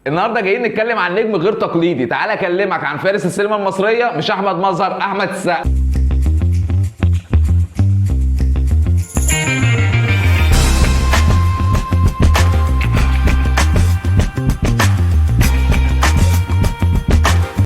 النهارده جايين نتكلم عن نجم غير تقليدي. تعالى اكلمك عن فارس السينما المصريه، مش احمد مظهر، احمد السقا.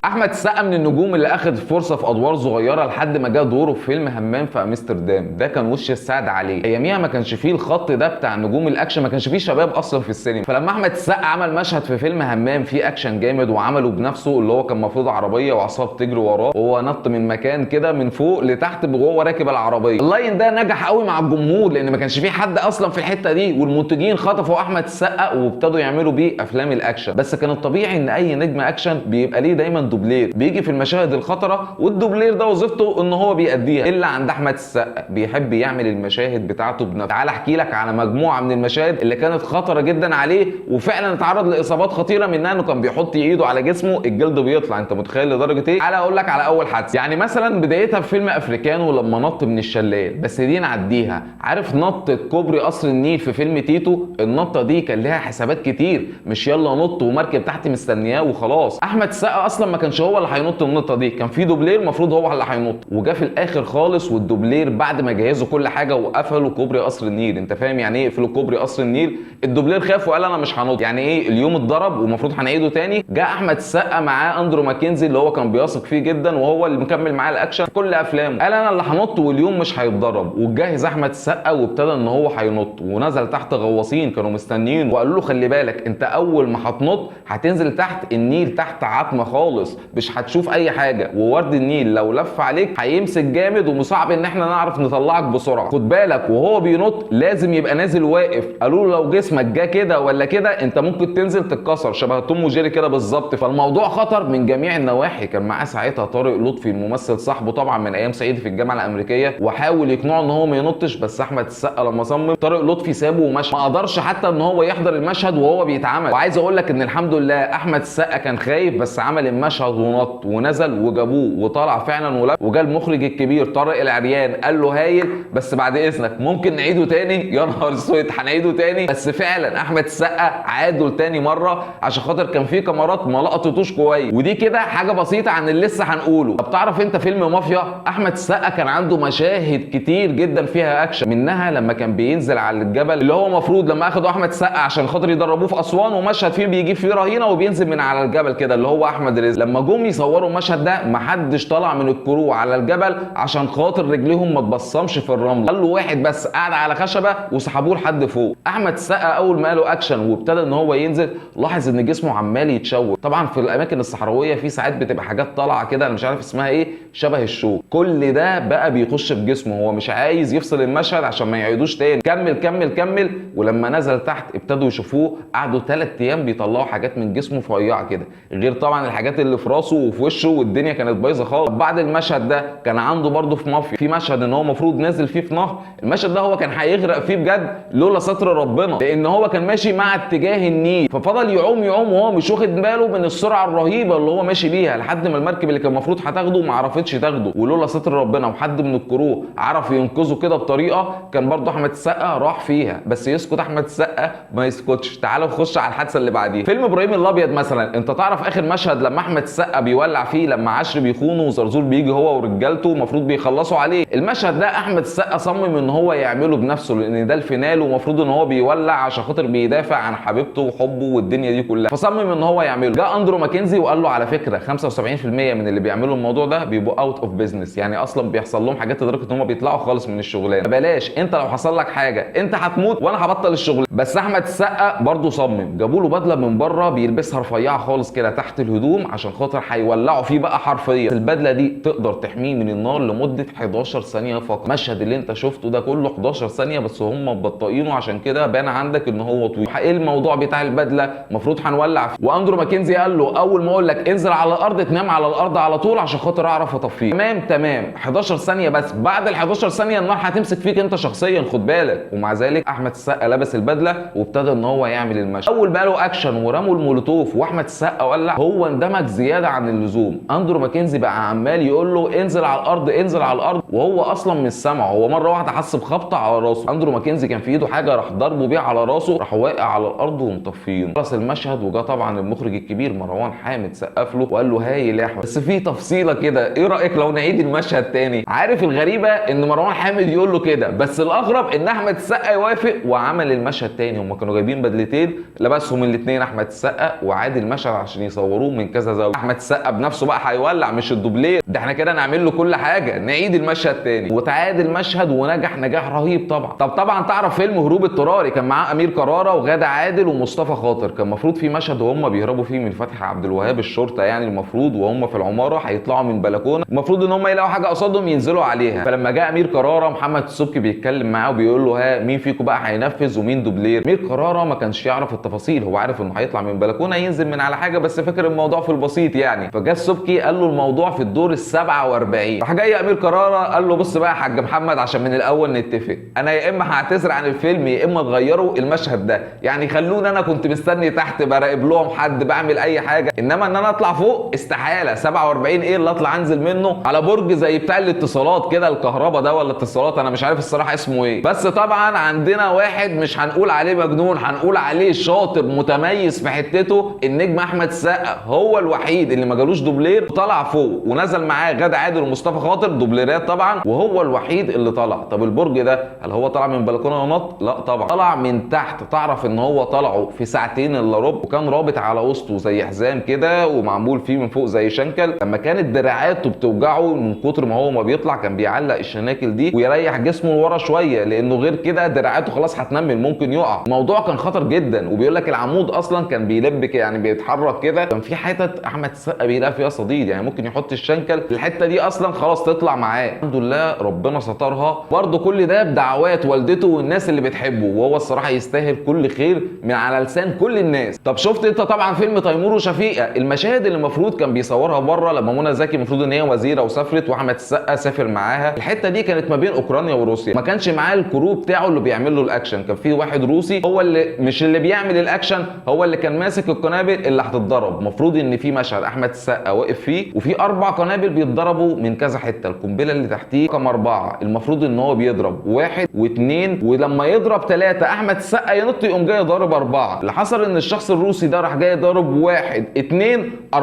احمد السقا من النجوم اللي اخد فرصه في ادوار صغيره لحد ما جه دوره في فيلم همام في امستردام. ده كان وش السعد عليه. اياميها ما كانش فيه الخط ده بتاع نجوم الاكشن، ما كانش فيه شباب اصلا في السينما. فلما احمد السقا عمل مشهد في فيلم همام فيه اكشن جامد وعمله بنفسه، اللي هو كان المفروض عربيه وعصابه تجري وراه وهو نط من مكان كده من فوق لتحت وهو راكب العربيه، اللاين ده نجح قوي مع الجمهور لان ما كانش فيه حد اصلا في الحته دي، والمنتجين خطفوا احمد السقا وابتدوا يعملوا بيه افلام الاكشن. بس كان الطبيعي ان اي نجم اكشن بيبقى ليه دايما دوبلير بيجي في المشاهد الخطره، والدوبلير ده وظيفته ان هو بيأديها. الا عند احمد السقا بيحب يعمل المشاهد بتاعته بنفسه. تعال احكي لك على مجموعه من المشاهد اللي كانت خطره جدا عليه وفعلا اتعرض لاصابات خطيره، منها انه كان بيحط ايده على جسمه الجلد بيطلع. انت متخيل لدرجه ايه؟ تعال اقول لك على اول حادثه. يعني مثلا بدايتها في فيلم افريكانو لما نط من الشلال، بس دي نعديها. عارف نطه كوبري قصر النيل في فيلم تيتو؟ النطه دي كان لها حسابات كتير، مش يلا نط ومركب تحت مستنياه وخلاص. احمد السقا اصلا ما كانش هو اللي هينط النطه دي، كان في دوبلير المفروض هو اللي هينط، وجا في الاخر خالص والدوبلير بعد ما جهزوا كل حاجه وقفلوا كوبري قصر النيل. انت فاهم يعني ايه يقفلوا كوبري قصر النيل؟ الدوبلير خاف وقال انا مش هنط. يعني ايه؟ اليوم اتضرب ومفروض هنعيده تاني. جاء احمد السقا معاه اندرو ماكنزي اللي هو كان بيثق فيه جدا وهو اللي مكمل معاه الاكشن في كل افلامه، قال انا اللي هنط واليوم مش هيتضرب. وجهز احمد السقا وابتدى ان هو هينط، ونزل تحت غواصين كانوا مستنيين وقالوا له خلي بالك انت اول ما هتنط هتنزل تحت النيل، تحت عتمه خالص مش هتشوف اي حاجه، وورد النيل لو لف عليك هيمسك جامد ومصعب ان احنا نعرف نطلعك بسرعه. خد بالك وهو بينط لازم يبقى نازل واقف. قالوا له لو جسمك جه كده ولا كده انت ممكن تنزل تتكسر شبه توم وجيري كده بالظبط. فالموضوع خطر من جميع النواحي. كان معاه ساعتها طارق لطفي الممثل صاحبه طبعا من ايام صعيدي في الجامعه الامريكيه، وحاول يقنعه ان هو ما ينطش، بس احمد السقا لما صمم طارق لطفي سابه ومشى، ما قدرش حتى ان هو يحضر المشهد وهو بيتعمل. وعايز اقول لك ان الحمد لله احمد السقا كان خايف بس عمل المشهد ونط ونزل وجابوه وطلع فعلا وجا المخرج الكبير طارق العريان قال له هايل بس بعد اذنك ممكن نعيده تاني. يا نهار اسود هنعيده تاني؟ بس فعلا احمد السقا عاده تاني مره عشان خاطر كان في كاميرات ما لقطتوش كويس. ودي كده حاجه بسيطه عن اللي لسه هنقوله. طب تعرف انت فيلم مافيا؟ احمد السقا كان عنده مشاهد كتير جدا فيها اكشن، منها لما كان بينزل على الجبل اللي هو مفروض لما اخدوا احمد السقا عشان خاطر يدربوه في اسوان، ومشهد فيه بيجيب فيه رهينه وبينزل من على الجبل كده اللي هو احمد رزق. لما جم يصوروا المشهد ده محدش طلع من الكرو على الجبل عشان خاطر رجليهم ما تبصمش في الرمل، قال له واحد بس قاعد على خشبه وسحبوه لحد فوق. احمد السقا اول ما قالوا اكشن وابتدى ان هو ينزل لاحظ ان جسمه عمال يتشوه. طبعا في الاماكن الصحراويه في ساعات بتبقى حاجات طالعه كده انا مش عارف اسمها ايه شبه الشوك، كل ده بقى بيخش في جسمه. هو مش عايز يفصل المشهد عشان ما يعيدوش تاني. كمل كمل كمل. ولما نزل تحت ابتدوا يشوفوه قعدوا 3 ايام بيطلعوا حاجات من جسمه رفيعه كده، غير طبعا الحاجات اللي في راسه وفي وشه، والدنيا كانت بايظه خالص. بعد المشهد ده كان عنده برده في مافيا في مشهد ان هو المفروض نازل فيه في نهر. المشهد ده هو كان هيغرق فيه بجد لولا ستر ربنا، لان هو كان ماشي مع اتجاه النيل ففضل يعوم يعوم وهو مش واخد باله من السرعه الرهيبه اللي هو ماشي بيها لحد ما المركب اللي كان المفروض هتاخده ما عرفتش تاخده. ولولا ستر ربنا وحد من الكرو عرف ينقذه كده بطريقه كان برده احمد السقا راح فيها. بس يسكت احمد السقا ما يسكتش. تعالوا نخش على الحادثه اللي بعديها. فيلم ابراهيم الابيض مثلا، انت تعرف اخر مشهد لما احمد السقا بيولع فيه لما عشري بيخونه وزرزور بيجي هو ورجالته المفروض بيخلصوا عليه. المشهد ده احمد السقا صمم ان هو يعمله بنفسه لان ده الفينال ومفروض ان هو بيولع عشان خاطر بيدافع عن حبيبته وحبه والدنيا دي كلها، فصمم ان هو يعمله. جاء اندرو ماكنزي وقال له على فكره 75% من اللي بيعملوا الموضوع ده بيبقوا اوت اوف بزنس، يعني اصلا بيحصل لهم حاجات لدرجه ان هم بيطلعوا خالص من الشغلانه، بلاش انت لو حصل لك حاجه انت هتموت وانا هبطل الشغل. بس احمد السقا برضه صمم. جابوا له بدله من بره بيلبسها رفيعه خالص كده تحت الهدوم عشان خاطر هيولعوا فيه بقى حرفيا. البدله دي تقدر تحميه من النار لمده 11 ثانيه فقط. المشهد اللي انت شفته ده كله 11 ثانيه بس هم مبطئينه عشان كده بان عندك ان هو طويل. ايه الموضوع بتاع البدله؟ المفروض هنولع فيه. واندرو ماكنزي قال له اول ما اقول لك انزل على الارض تنام على الارض على طول عشان خاطر اعرف اطفيه. تمام 11 ثانيه بس، بعد ال 11 ثانيه النار هتمسك فيك انت شخصيا خد بالك. ومع ذلك احمد السقا لبس البدله وابتدى ان هو يعمل المشهد. اول بقى له اكشن ورموا المولوتوف واحمد السقا ولع، هو اندمج زياده عن اللزوم. اندرو ماكنزي بقى عمال يقول له انزل على الارض انزل على الارض، وهو اصلا مش سامعه. هو مره واحده حس بخبطه على راسه، اندرو ماكنزي كان في ايده حاجه راح ضربه بيها على راسه، راح واقع على الارض ومطفينه. خلص المشهد وجا طبعا المخرج الكبير مروان حامد سقف له وقال له هايل يا احمد، بس في تفصيله كده، ايه رايك لو نعيد المشهد تاني؟ عارف الغريبه ان مروان حامد يقول له كده، بس الاغرب ان احمد السقا يوافق وعمل المشهد تاني. هم كانوا جايبين بدلتين لبسهم الاثنين احمد السقا وعاد المشهد عشان يصوروه من كذا زاويه. احمد السقا بنفسه بقى هيولع مش الدوبلير ده، احنا كده نعمل له كل حاجه، نعيد المشهد تاني. وتعاد المشهد ونجح نجاح رهيب طبعا. طبعا تعرف فيلم هروب اضطراري كان معاه امير كرارة وغادة عادل ومصطفى خاطر، كان المفروض في مشهد وهم بيهربوا فيه من فتحي عبد الوهاب الشرطه يعني، المفروض وهم في العماره هيطلعوا من بلكونه، المفروض ان هم يلاقوا حاجه قصادهم ينزلوا عليها. فلما جاء امير كرارة محمد السبكي بيتكلم معاه وبيقول له ها مين فيكم بقى هينفذ ومين دوبلير. امير كرارة ما كانش يعرف التفاصيل، هو عارف انه هيطلع من بلكونه ينزل من على حاجه، بس فاكر الموضوع في البسيط يعني. فجاء السبكي قال له الموضوع في الدور ال47. راح جاي امير كرارة قال له بص بقى يا حاج محمد عشان من الاول نتفق، انا يا اما هعتذر عن الفيلم يا اما تغيروا المشهد ده، يعني خلوني انا كنت مستني تحت براقب لهم حد بعمل اي حاجه، انما ان انا اطلع فوق استحاله. 47 ايه اللي اطلع انزل منه على برج زي بتاع الاتصالات كده، الكهرباء ده ولا اتصالات انا مش عارف الصراحه اسمه ايه. بس طبعا عندنا واحد مش هنقول عليه مجنون، هنقول عليه شاطر متميز في حتته، النجم احمد السقا هو الوحيد اللي ما جالوش دوبلير وطلع فوق ونزل معاه غادة عادل ومصطفى خاطر دوبليرات طبعا، وهو الوحيد اللي طلع. طب البرج ده هل هو طلع من بلكونه ونط؟ لا طبعا، طلع من تحت. تعرف ان هو طلعه في ساعتين الا ربع، وكان رابط على وسطه زي حزام كده ومعمول فيه من فوق زي شنكل. لما كانت دراعاته بتوجعه من كتر ما هو ما بيطلع كان بيعلق الشناكل دي ويريح جسمه لورا شويه، لانه غير كده دراعاته خلاص هتنمل ممكن يقع. الموضوع كان خطر جدا، وبيقول لك العمود اصلا كان بيلبك يعني بيتحرك كده، كان في حتت احمد السقا بيلاقي فيها صديد يعني ممكن يحط الشنكل الحته دي اصلا خلاص تطلع معاه. الحمد لله ربنا سترها برضه، كل ده بدعوات والدته والناس اللي بتحبه، وهو الصراحه يستاهل كل خير من على لسان كل الناس. طب شفت انت طبعا فيلم تيمور وشفيقة، المشاهد اللي المفروض كان بيصورها بره لما منى زكي المفروض ان هي وزيره وسافرت واحمد السقا سافر معاها، الحته دي كانت ما بين اوكرانيا وروسيا، ما كانش معاه الكرو بتاعه اللي بيعمل له الاكشن، كان في واحد روسي هو اللي مش اللي بيعمل الاكشن، هو اللي كان ماسك القنابل اللي هتتضرب. المفروض ان في مشهد احمد السقا واقف فيه وفي 4 قنابل بيتضربوا من كذا حته، القنبله اللي تحتيه رقم 4 المفروض ان هو بيضرب 1 و2، ولما يضرب 3 احمد السقا ينط يقوم جاي ضارب 4. اللي حصل ان الشخص الروسي ده راح جاي ضارب 1 2 4،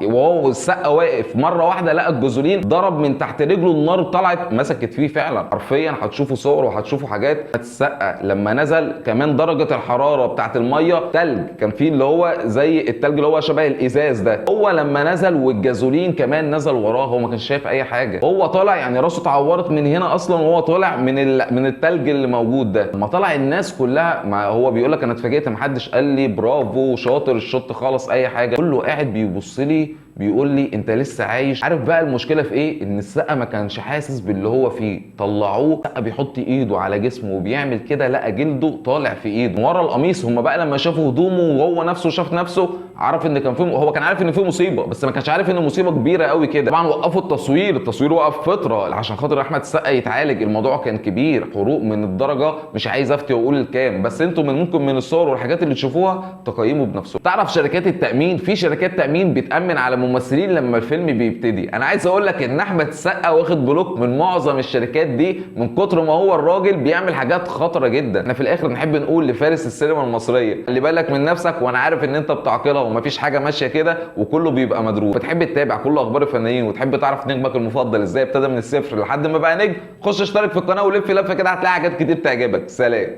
وهو السقا واقف مره واحده لقى الجزولين ضرب من تحت رجله، النار طلعت مسكت فيه فعلا حرفيا، هتشوفوا صور وهتشوفوا حاجات. السقا لما نزل كمان درجه الحراره بتاعت الميه تلج، كان فيه اللي هو زي التلج اللي هو شبه الازاز ده، هو لما نزل والجازولين كمان نزل وراه هو ما كانش شايف اي حاجه، هو طالع يعني راسه اتعورت من هنا اصلا وهو طالع من التلج اللي موجود ده. لما طلع الناس كلها ما هو بيقول لك انا اتفاجئت محدش قال لي برافو شاطر الشوط خالص اي حاجه، كله قاعد بيبص لي بيقول لي انت لسه عايش. عارف بقى المشكله في ايه؟ ان السقا ما كانش حاسس باللي هو فيه، طلعوه السقا بيحط ايده على جسمه وبيعمل كده لقى جلده طالع في ايده ورا القميص. هم بقى لما شافوا هدومه وهو نفسه شاف نفسه عرف ان كان فيه، هو كان عارف ان فيه مصيبه بس ما كانش عارف ان مصيبه كبيره قوي كده. طبعا وقفوا التصوير وقف فتره عشان خاطر احمد السقا يتعالج، الموضوع كان كبير، حروق من الدرجه مش عايز افتي واقول الكام، بس انتوا ممكن من الصور والحاجات اللي تشوفوها تقيموا بنفسكم. تعرف شركات التامين، في شركات تامين بتامن على ممثلين لما الفيلم بيبتدي. انا عايز اقول لك ان احمد السقا واخد بلوك من معظم الشركات دي من كتر ما هو الراجل بيعمل حاجات خطره جدا. احنا في الاخر نحب نقول لفارس السينما المصريه خلي بالك من نفسك، وانا عارف ان انت بتعقلها ومفيش حاجه ماشيه كده وكله بيبقى مدروس. بتحب تتابع كل اخبار الفنانين وتحب تعرف نجمك المفضل ازاي ابتدى من الصفر لحد ما بقى نجم، خش اشترك في القناه ولف لفه كده هتلاقي حاجات كتير تعجبك. سلام.